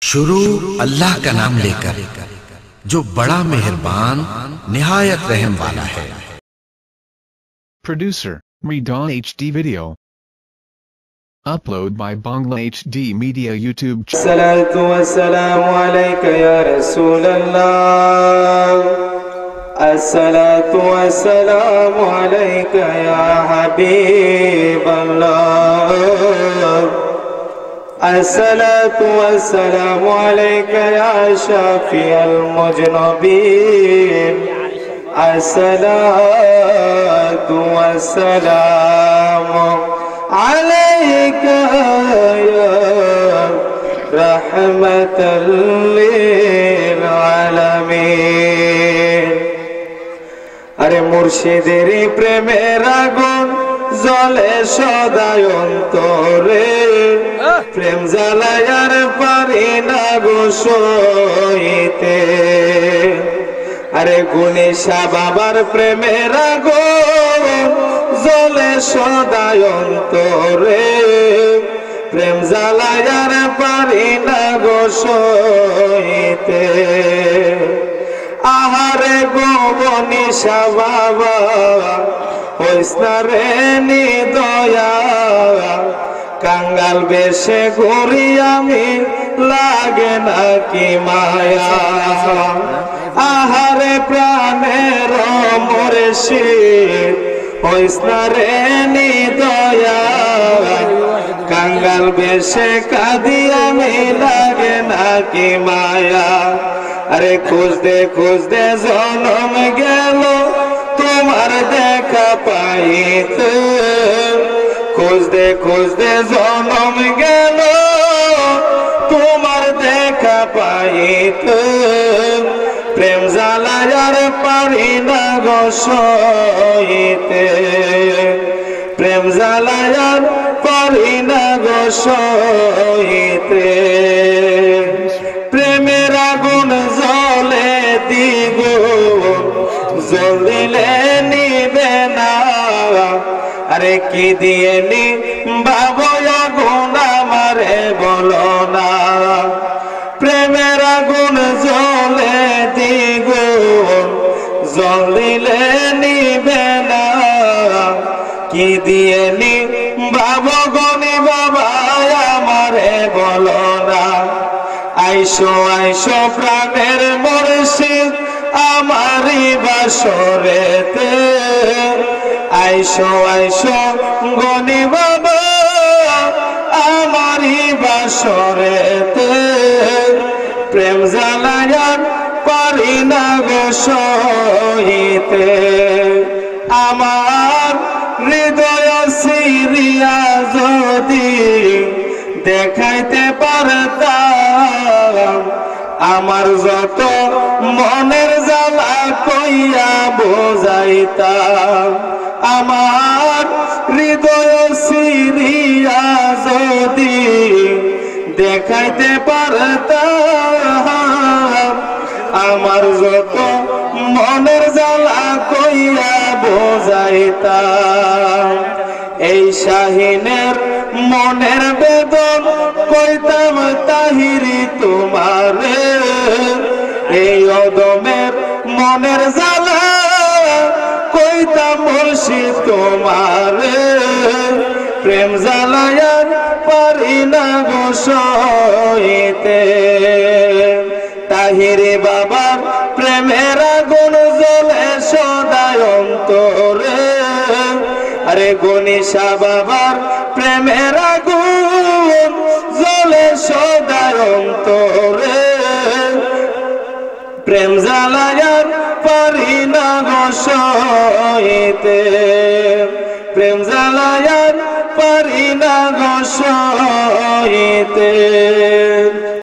शुरू अल्लाह का नाम लेकर जो बड़ा मेहरबान निहायत रहम वाला है। Producer, Redon HD Video. Upload by Bangla HD Media YouTube channel. Salatu wassalamu alayka ya Rasulallah. As-salatu wassalamu alayka ya Habiballah. As-salatu wassalamu alayka ya Shafi al-Mujnabin. As-salatu wassalamu alayka ya rahmatan lil alamin. আরে মুর্শিদের প্রেমের আগুন জ্বলে সদাই অন্তরে, প্রেম জ্বালায়ার পারি না গো সইতে। আরে গুণিশা বাবার প্রেমের আগুন জ্বলে সদাই অন্তরে, প্রেম জ্বালায়ার পারি না গো সইতে। আহারে গো বনিশা বাবা হইস না রে নিদয়া, কাঙ্গাল বেশে ঘুরি আমি লাগে নাকি মায়া। আহারে প্রাণের মুর্শিদ হইস না রে নিদয়া, কাঙ্গাল বেশে কাঁদি আমি লাগে নাকি মায়া। আরে খুঁজতে খুঁজতে জনম গেল তোমার দেখা পাইতে, খুঁজতে খুঁজতে জনম গেল তোমার দেখা পাইতে, প্রেম জ্বালায়ার পারি না গো সইতে, প্রেম জ্বালায়ার পারি না গো সইতে। প্রেমের আগুন জ্বলে দ্বিগুণ জ্বলিলে নিবে না, আরে কি দিয়ে নি বাবু আগুন আমারে বলো না। প্রেমের আগুন জ্বলে দ্বিগুণ জ্বলিলে নিবে না, কি দিয়ে নি বাবু গনি বাবা আমারে বলো না। আইসো আইসো প্রাণের মুর্শিদ আমারি বাসরেতে, আইসো আইসো গনি বাবা আমারি বাসরেতে, প্রেম জ্বালায়ার পারি না গো সইতে। আমার হৃদয় সিরিয়া যদি দেখাইতে পারতাম, আমার যত মনের জ্বালা কইয়া বোঝাইতাম। আমার হৃদয় সিরিয়া যদি দেখাইতে পারতাম, আমার যত মনের জ্বালা কইয়া বোঝাইতাম। এই শাহিনের মনের বেদন কইতাম তাহিরি তোমারে, এই অদমের মনের জ্বালা কইতাম মুর্শিদ তোমারে, প্রেম জ্বালায়ার পারি না গো সইতে। তাহিরি বাবার প্রেমের আগুন জ্বলে সদাই অন্তরে, আরে গনিশা বাবার প্রেমের আগুন জ্বলে সদাই অন্তরে, প্রেম জ্বালায়ার পারি না গো সইতে, প্রেম জ্বালায়ার পারি না গো সইতে।